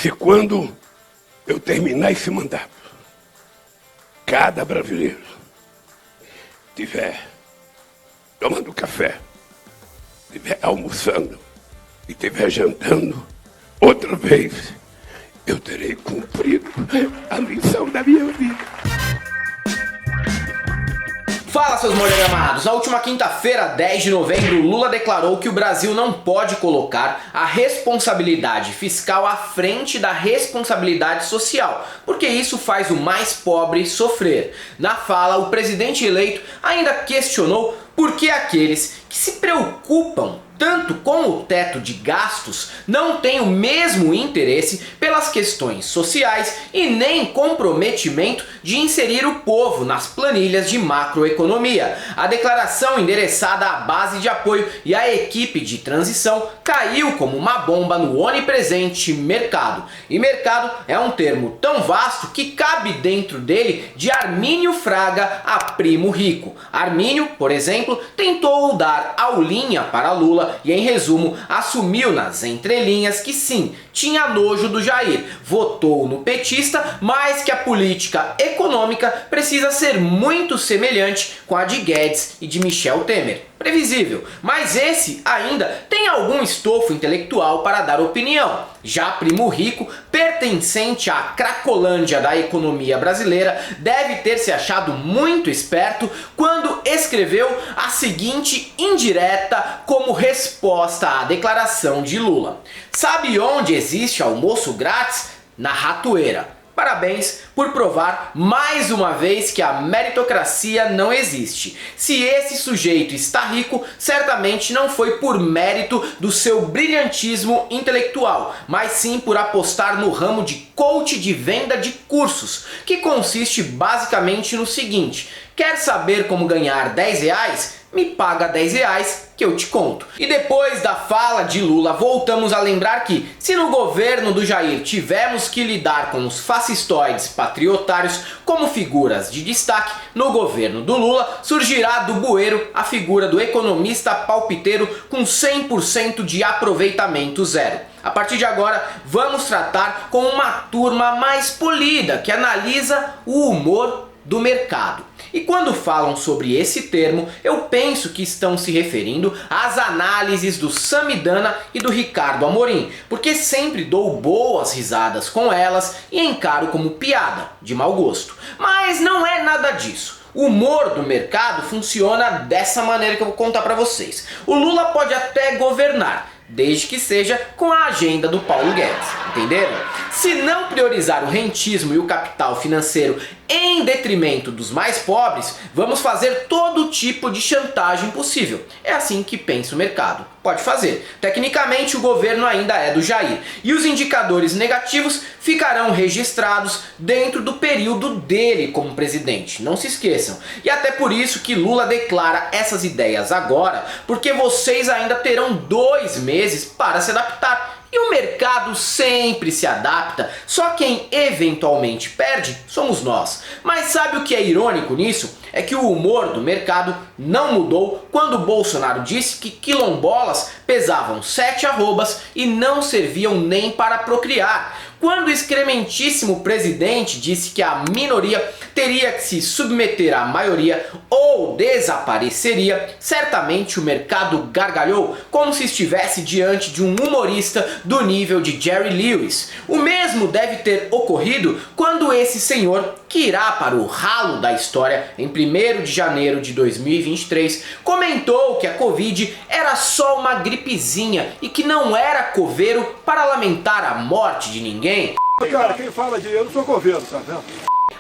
Se quando eu terminar esse mandato, cada brasileiro estiver tomando café, estiver almoçando e estiver jantando, outra vez eu terei cumprido a missão da minha vida. Fala, seus molhamados! Na última quinta-feira, 10 de novembro, Lula declarou que o Brasil não pode colocar a responsabilidade fiscal à frente da responsabilidade social, porque isso faz o mais pobre sofrer. Na fala, o presidente eleito ainda questionou por que aqueles que se preocupam tanto com o teto de gastos não têm o mesmo interesse pelas questões sociais e nem comprometimento de inserir o povo nas planilhas de macroeconomia. A declaração endereçada à base de apoio e à equipe de transição caiu como uma bomba no onipresente mercado. E mercado é um termo tão vasto que cabe dentro dele de Armínio Fraga a Primo Rico. Armínio, por exemplo, tentou dar aulinha para Lula e, em resumo, assumiu nas entrelinhas que sim, tinha nojo do Jair, votou no petista, mas que a política econômica precisa ser muito semelhante com a de Guedes e de Michel Temer. Previsível, mas esse ainda tem algum estofo intelectual para dar opinião. Já Primo Rico, pertencente à Cracolândia da economia brasileira, deve ter se achado muito esperto quando escreveu a seguinte indireta como resposta à declaração de Lula. Sabe onde existe almoço grátis? Na ratoeira. Parabéns por provar mais uma vez que a meritocracia não existe. Se esse sujeito está rico, certamente não foi por mérito do seu brilhantismo intelectual, mas sim por apostar no ramo de coach de venda de cursos, que consiste basicamente no seguinte: quer saber como ganhar R$10? Me paga R$10 que eu te conto. E depois da fala de Lula, voltamos a lembrar que, se no governo do Jair tivemos que lidar com os fascistoides patriotários como figuras de destaque, no governo do Lula surgirá do bueiro a figura do economista palpiteiro com 100% de aproveitamento zero. A partir de agora, vamos tratar com uma turma mais polida, que analisa o humor do mercado. E quando falam sobre esse termo, eu penso que estão se referindo às análises do Samidana e do Ricardo Amorim, porque sempre dou boas risadas com elas e encaro como piada, de mau gosto. Mas não é nada disso. O humor do mercado funciona dessa maneira que eu vou contar para vocês. O Lula pode até governar, desde que seja com a agenda do Paulo Guedes, entenderam? Se não priorizar o rentismo e o capital financeiro em detrimento dos mais pobres, vamos fazer todo tipo de chantagem possível. É assim que pensa o mercado. Pode fazer. Tecnicamente, o governo ainda é do Jair. E os indicadores negativos ficarão registrados dentro do período dele como presidente. Não se esqueçam. E até por isso que Lula declara essas ideias agora, porque vocês ainda terão 2 meses para se adaptar. E o mercado sempre se adapta, só quem eventualmente perde somos nós. Mas sabe o que é irônico nisso? É que o humor do mercado não mudou quando Bolsonaro disse que quilombolas pesavam 7 arrobas e não serviam nem para procriar. Quando o excrementíssimo presidente disse que a minoria teria que se submeter à maioria ou desapareceria, certamente o mercado gargalhou como se estivesse diante de um humorista do nível de Jerry Lewis. O mesmo deve ter ocorrido quando esse senhor, que irá para o ralo da história em 1º de janeiro de 2023, comentou que a Covid era só uma gripezinha e que não era coveiro para lamentar a morte de ninguém. Cara, quem fala de eu não sou coveiro, tá vendo?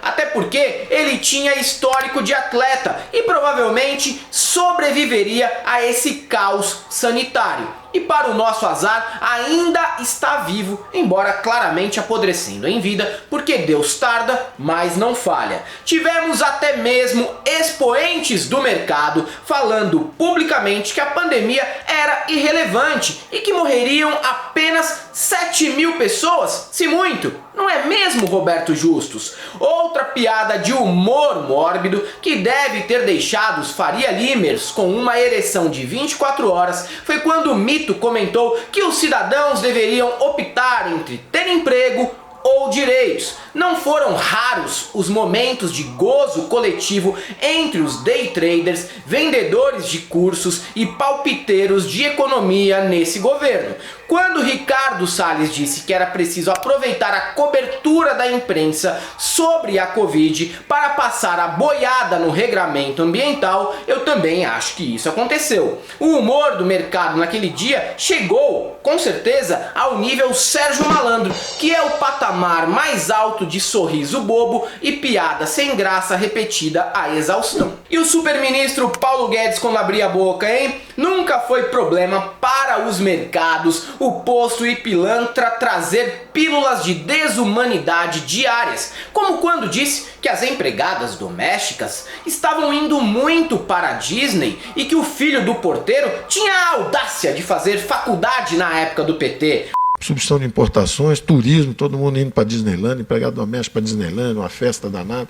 Até porque ele tinha histórico de atleta e provavelmente sobreviveria a esse caos sanitário. E para o nosso azar, ainda está vivo, embora claramente apodrecendo em vida, porque Deus tarda, mas não falha. Tivemos até mesmo expoentes do mercado falando publicamente que a pandemia era irrelevante e que morreriam Apenas 7.000 pessoas? Se muito, não é mesmo, Roberto Justus? Outra piada de humor mórbido que deve ter deixado os Faria Limers com uma ereção de 24 horas foi quando o mito comentou que os cidadãos deveriam optar entre ter emprego ou direitos. Não foram raros os momentos de gozo coletivo entre os day traders, vendedores de cursos e palpiteiros de economia nesse governo. Quando Ricardo Salles disse que era preciso aproveitar a cobertura da imprensa sobre a Covid para passar a boiada no regramento ambiental, eu também acho que isso aconteceu. O humor do mercado naquele dia chegou, com certeza, ao nível Sérgio Malandro, que é o patamar mais alto de sorriso bobo e piada sem graça repetida à exaustão. E o superministro Paulo Guedes quando abria a boca, hein? Nunca foi problema para os mercados, o posto e pilantra trazer pílulas de desumanidade diárias, como quando disse que as empregadas domésticas estavam indo muito para a Disney e que o filho do porteiro tinha a audácia de fazer faculdade na época do PT. Substituição de importações, turismo, todo mundo indo para Disneyland, empregado doméstico para Disneyland, uma festa danada.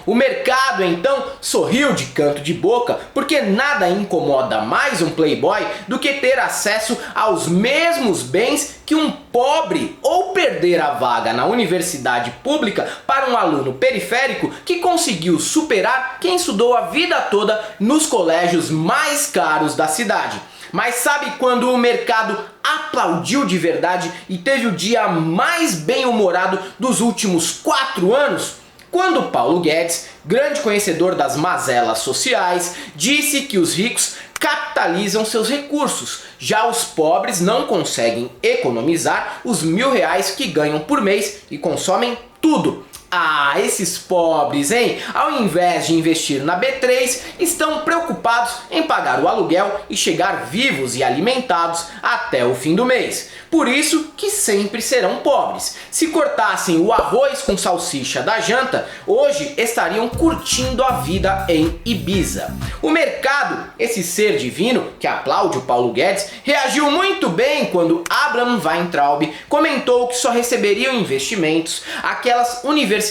O mercado então sorriu de canto de boca, porque nada incomoda mais um playboy do que ter acesso aos mesmos bens que um pobre ou perder a vaga na universidade pública para um aluno periférico que conseguiu superar quem estudou a vida toda nos colégios mais caros da cidade. Mas sabe quando o mercado aplaudiu de verdade e teve o dia mais bem-humorado dos últimos 4 anos? Quando Paulo Guedes, grande conhecedor das mazelas sociais, disse que os ricos capitalizam seus recursos, já os pobres não conseguem economizar os R$1.000 que ganham por mês e consomem tudo. Ah, esses pobres, hein? Ao invés de investir na B3, estão preocupados em pagar o aluguel e chegar vivos e alimentados até o fim do mês. Por isso que sempre serão pobres. Se cortassem o arroz com salsicha da janta, hoje estariam curtindo a vida em Ibiza. O mercado, esse ser divino que aplaude o Paulo Guedes, reagiu muito bem quando Abraham Weintraub comentou que só receberiam investimentos aquelas universidades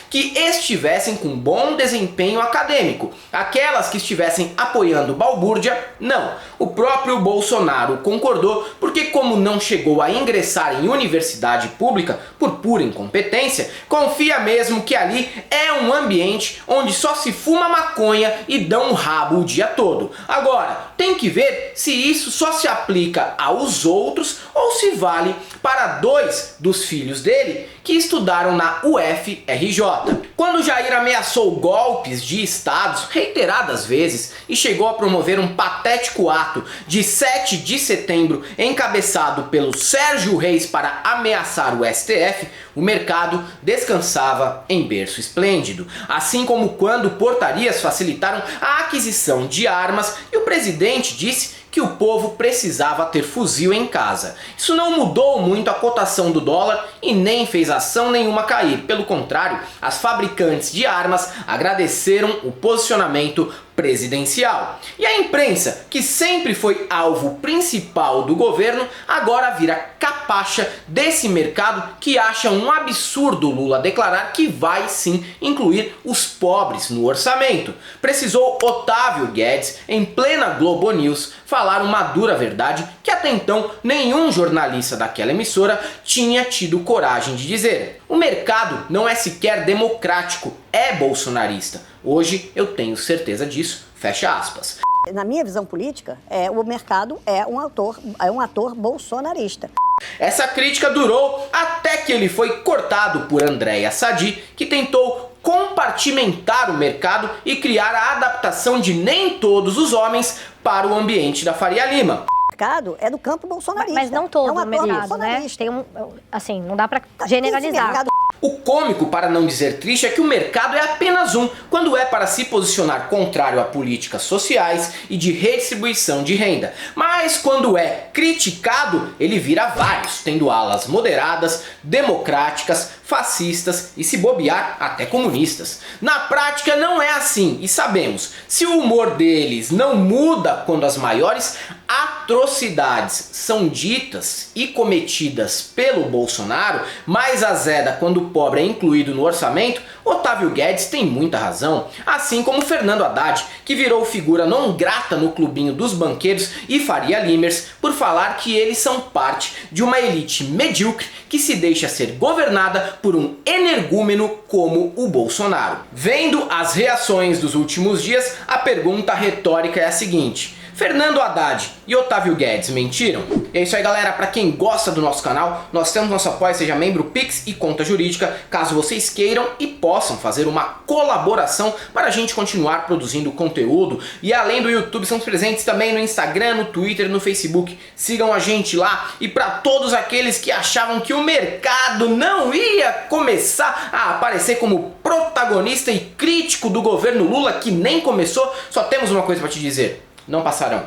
que estivessem com bom desempenho acadêmico. Aquelas que estivessem apoiando balbúrdia, não. O próprio Bolsonaro concordou porque, como não chegou a ingressar em universidade pública por pura incompetência, confia mesmo que ali é um ambiente onde só se fuma maconha e dão um rabo o dia todo. Agora, tem que ver se isso só se aplica aos outros ou se vale para 2 dos filhos dele que estudaram na UFRJ. Quando Jair ameaçou golpes de estados reiteradas vezes e chegou a promover um patético ato de 7 de setembro encabeçado pelo Sérgio Reis para ameaçar o STF, o mercado descansava em berço esplêndido. Assim como quando portarias facilitaram a aquisição de armas e o presidente disse que o povo precisava ter fuzil em casa. Isso não mudou muito a cotação do dólar e nem fez ação nenhuma cair. Pelo contrário, as fabricantes de armas agradeceram o posicionamento presidencial. E a imprensa, que sempre foi alvo principal do governo, agora vira capacha desse mercado que acha um absurdo Lula declarar que vai sim incluir os pobres no orçamento. Precisou Otávio Guedes, em plena Globo News, falar uma dura verdade que até então nenhum jornalista daquela emissora tinha tido coragem de dizer. O mercado não é sequer democrático, é bolsonarista. Hoje eu tenho certeza disso. Fecha aspas. Na minha visão política, o mercado é um ator bolsonarista. Essa crítica durou até que ele foi cortado por Andréa Sadi, que tentou compartimentar o mercado e criar a adaptação de nem todos os homens para o ambiente da Faria Lima. O mercado é do campo bolsonarista. Mas não todo o mercado, né? Tem assim, não dá pra generalizar. O cômico, para não dizer triste, é que o mercado é apenas um, quando é para se posicionar contrário a políticas sociais e de redistribuição de renda. Mas quando é criticado, ele vira vários, tendo alas moderadas, democráticas, fascistas e, se bobear, até comunistas. Na prática não é assim, e sabemos, se o humor deles não muda quando as maiores atrocidades são ditas e cometidas pelo Bolsonaro, mais azeda quando o pobre é incluído no orçamento, Otávio Guedes tem muita razão, assim como Fernando Haddad, que virou figura não grata no clubinho dos banqueiros, e Faria Limers por falar que eles são parte de uma elite medíocre que se deixa ser governada por um energúmeno como o Bolsonaro. Vendo as reações dos últimos dias, a pergunta retórica é a seguinte: Fernando Haddad e Otávio Guedes mentiram? E é isso aí, galera. Para quem gosta do nosso canal, nós temos nosso apoio, seja membro Pix e conta jurídica, caso vocês queiram e possam fazer uma colaboração para a gente continuar produzindo conteúdo. E além do YouTube, estamos presentes também no Instagram, no Twitter, no Facebook. Sigam a gente lá. E para todos aqueles que achavam que o mercado não ia começar a aparecer como protagonista e crítico do governo Lula, que nem começou, só temos uma coisa para te dizer: não passarão.